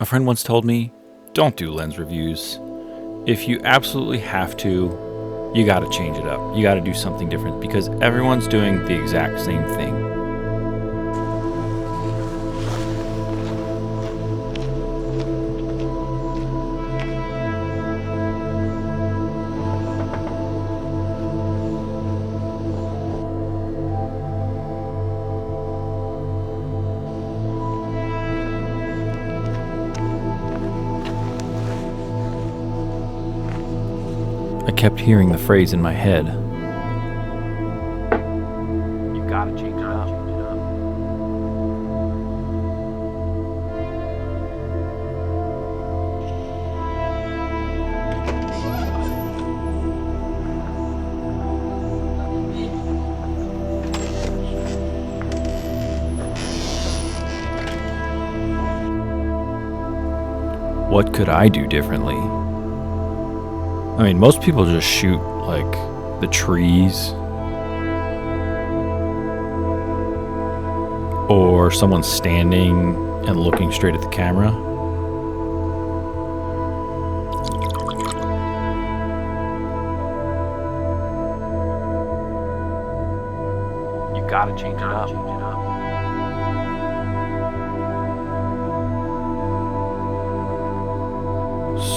A friend once told me, don't do lens reviews. If you absolutely have to, you gotta change it up. You gotta do something different because everyone's doing the exact same thing. I kept hearing the phrase in my head. You gotta change it up. What could I do differently? I mean, most people just shoot, like, the trees. Or someone standing and looking straight at the camera. You gotta change it up.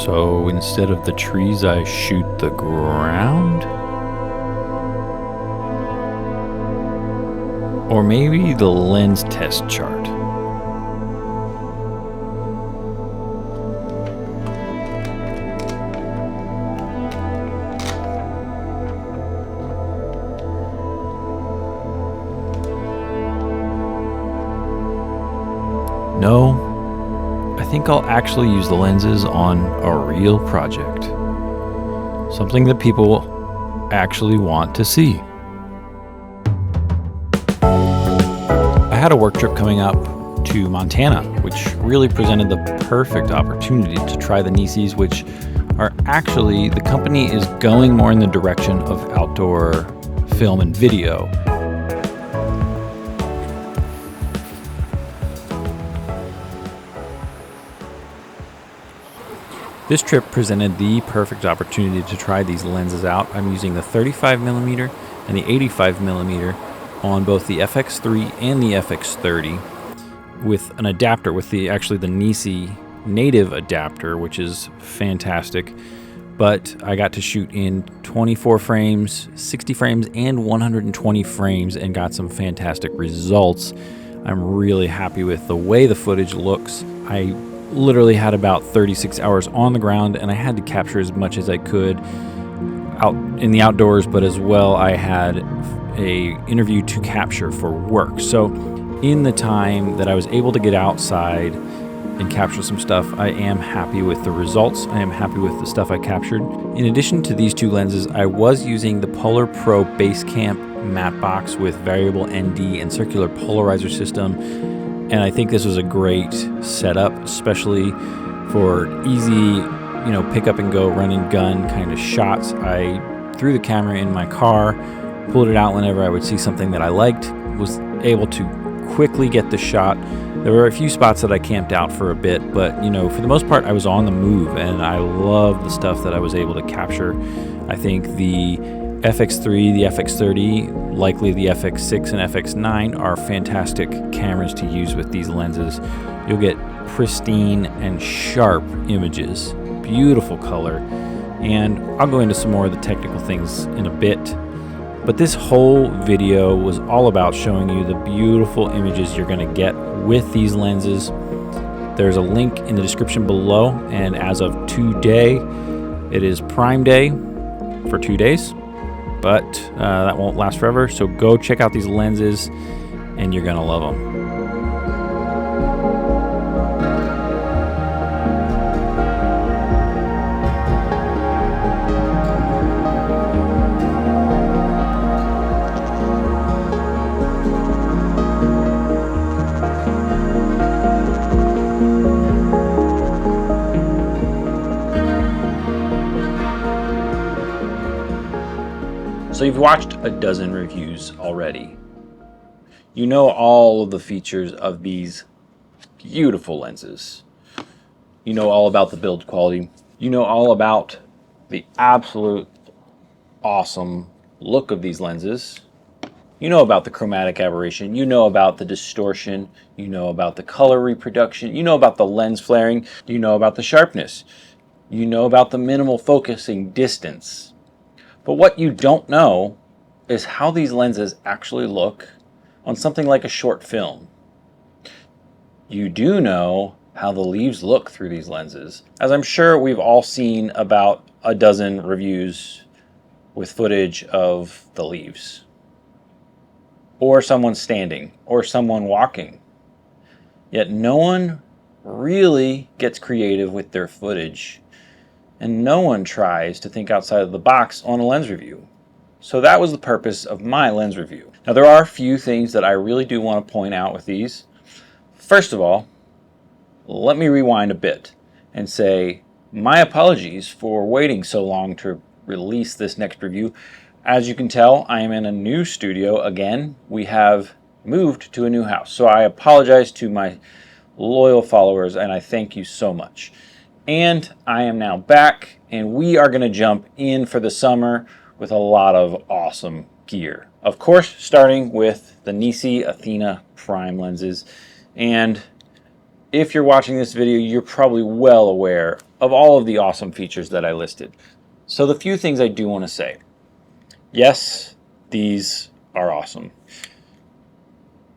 So instead of the trees, I shoot the ground? Or maybe the lens test chart. No. I think I'll actually use the lenses on a real project. Something that people actually want to see. I had a work trip coming up to Montana, which really presented the perfect opportunity to try the Nisis, which are actually, the company is going more in the direction of outdoor film and video. This trip presented the perfect opportunity to try these lenses out. I'm using the 35mm and the 85mm on both the FX3 and the FX30 with an adapter, with the Nisi native adapter, which is fantastic. But I got to shoot in 24 frames, 60 frames, and 120 frames and got some fantastic results. I'm really happy with the way the footage looks. I literally had about 36 hours on the ground and I had to capture as much as I could out in the outdoors, but as well I had a interview to capture for work. So in the time that I was able to get outside and capture some stuff, I am happy with the results. I am happy with the stuff I captured. In addition to these two lenses, I was using the Polar Pro Basecamp matte box with variable ND and circular polarizer system. And I think this was a great setup, especially for easy, pick up and go, run and gun kind of shots. I threw the camera in my car, pulled it out whenever I would see something that I liked, was able to quickly get the shot. There were a few spots that I camped out for a bit, but for the most part, I was on the move and I love the stuff that I was able to capture. I think the FX3, the FX30, likely the FX6 and FX9 are fantastic cameras to use with these lenses. You'll get pristine and sharp images, beautiful color, and I'll go into some more of the technical things in a bit. But this whole video was all about showing you the beautiful images you're going to get with these lenses. There's a link in the description below, and as of today, it is Prime Day for 2 days. But that won't last forever, so go check out these lenses and you're gonna love them. So you've watched a dozen reviews already. You know all of the features of these beautiful lenses. You know all about the build quality. You know all about the absolute awesome look of these lenses. You know about the chromatic aberration. You know about the distortion. You know about the color reproduction. You know about the lens flaring. You know about the sharpness. You know about the minimal focusing distance. But what you don't know is how these lenses actually look on something like a short film. You do know how the leaves look through these lenses, as I'm sure we've all seen about a dozen reviews with footage of the leaves, or someone standing, or someone walking. Yet no one really gets creative with their footage, and no one tries to think outside of the box on a lens review. So that was the purpose of my lens review. Now there are a few things that I really do want to point out with these. First of all, let me rewind a bit and say my apologies for waiting so long to release this next review. As you can tell, I am in a new studio again. We have moved to a new house, so I apologize to my loyal followers and I thank you so much. And I am now back, and we are going to jump in for the summer with a lot of awesome gear. Of course, starting with the Nisi Athena prime lenses. And if you're watching this video, you're probably well aware of all of the awesome features that I listed. So the few things I do want to say. Yes, these are awesome.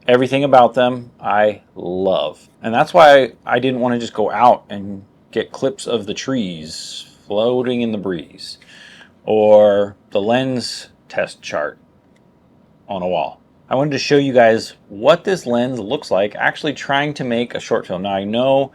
Everything about them I love. And that's why I didn't want to just go out and get clips of the trees floating in the breeze or the lens test chart on a wall. I wanted to show you guys what this lens looks like actually trying to make a short film. Now I know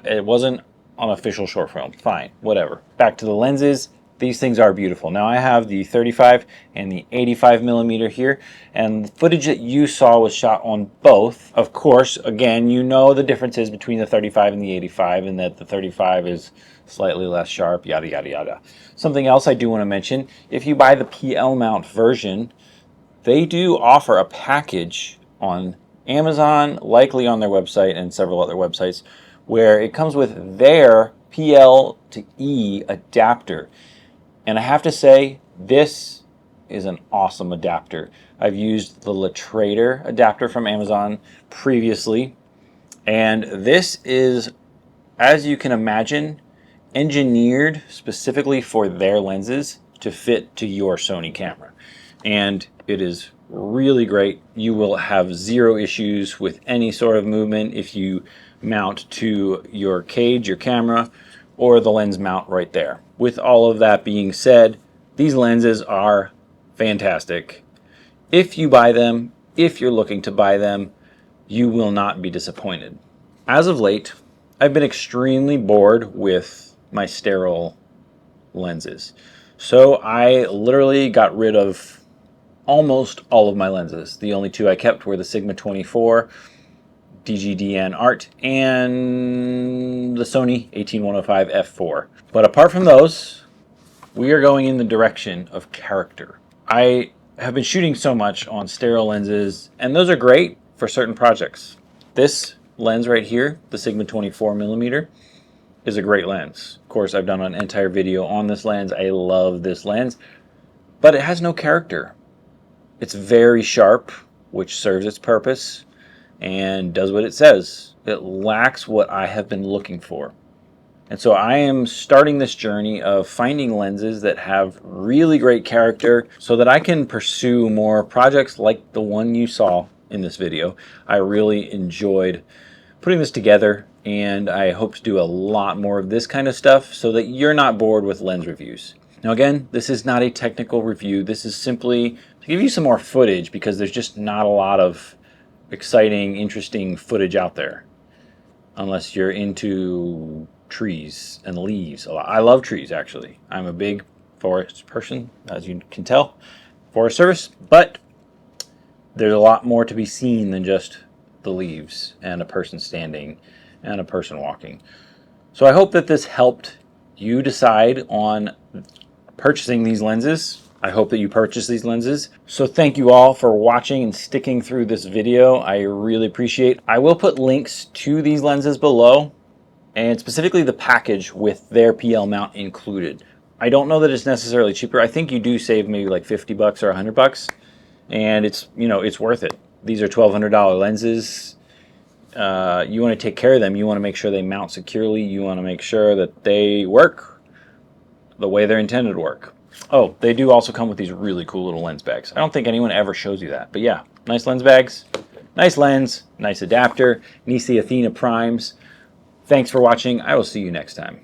it wasn't an official short film. Fine, whatever. Back to the lenses. These things are beautiful. Now I have the 35 and the 85 millimeter here, and the footage that you saw was shot on both. Of course, again, you know the differences between the 35 and the 85, and that the 35 is slightly less sharp, yada, yada, yada. Something else I do want to mention, if you buy the PL mount version, they do offer a package on Amazon, likely on their website and several other websites, where it comes with their PL to E adapter. And I have to say, this is an awesome adapter. I've used the Latrator adapter from Amazon previously, and this is, as you can imagine, engineered specifically for their lenses to fit to your Sony camera. And it is really great. You will have zero issues with any sort of movement if you mount to your cage, your camera, or the lens mount right there. With all of that being said, these lenses are fantastic. If you buy them, if you're looking to buy them, you will not be disappointed. As of late, I've been extremely bored with my sterile lenses. So I literally got rid of almost all of my lenses. The only two I kept were the Sigma 24 DGDN Art and the Sony 18105 f4. But apart from those, we are going in the direction of character. I have been shooting so much on sterile lenses, and those are great for certain projects. This lens right here, the Sigma 24 millimeter, is a great lens. Of course, I've done an entire video on this lens. I love this lens, but it has no character. It's very sharp, which serves its purpose and does what it says. It lacks what I have been looking for. And so I am starting this journey of finding lenses that have really great character so that I can pursue more projects like the one you saw in this video. I really enjoyed putting this together, and I hope to do a lot more of this kind of stuff so that you're not bored with lens reviews. Now again, this is not a technical review. This is simply to give you some more footage because there's just not a lot of exciting, interesting footage out there unless you're into trees and leaves a lot. I love trees, actually. I'm a big forest person, as you can tell, Forest Service, but there's a lot more to be seen than just the leaves and a person standing and a person walking. So I hope that this helped you decide on purchasing these lenses. I hope that you purchase these lenses. So thank you all for watching and sticking through this video. I really appreciate it. I will put links to these lenses below and specifically the package with their PL mount included. I don't know that it's necessarily cheaper. I think you do save maybe like 50 bucks or 100 bucks, and it's, you know, it's worth it. These are $1,200 lenses. You want to take care of them. You want to make sure they mount securely. You want to make sure that they work the way they're intended to work. Oh, they do also come with these really cool little lens bags. I don't think anyone ever shows you that, but yeah, nice lens bags, nice lens, nice adapter, Nisi Athena primes. Thanks for watching. I will see you next time.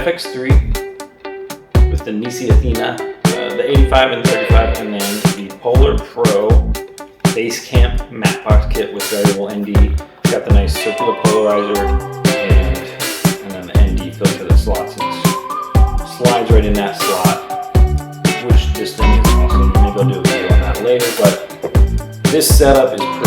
FX3 with the Nisi Athena, the 85 and 35, and then the Polar Pro Base Camp Matte Box Kit with variable ND. Got the nice circular polarizer and then the ND filter that slots and slides right in that slot, which this thing is awesome. Maybe I'll do a video on that later, but this setup is pretty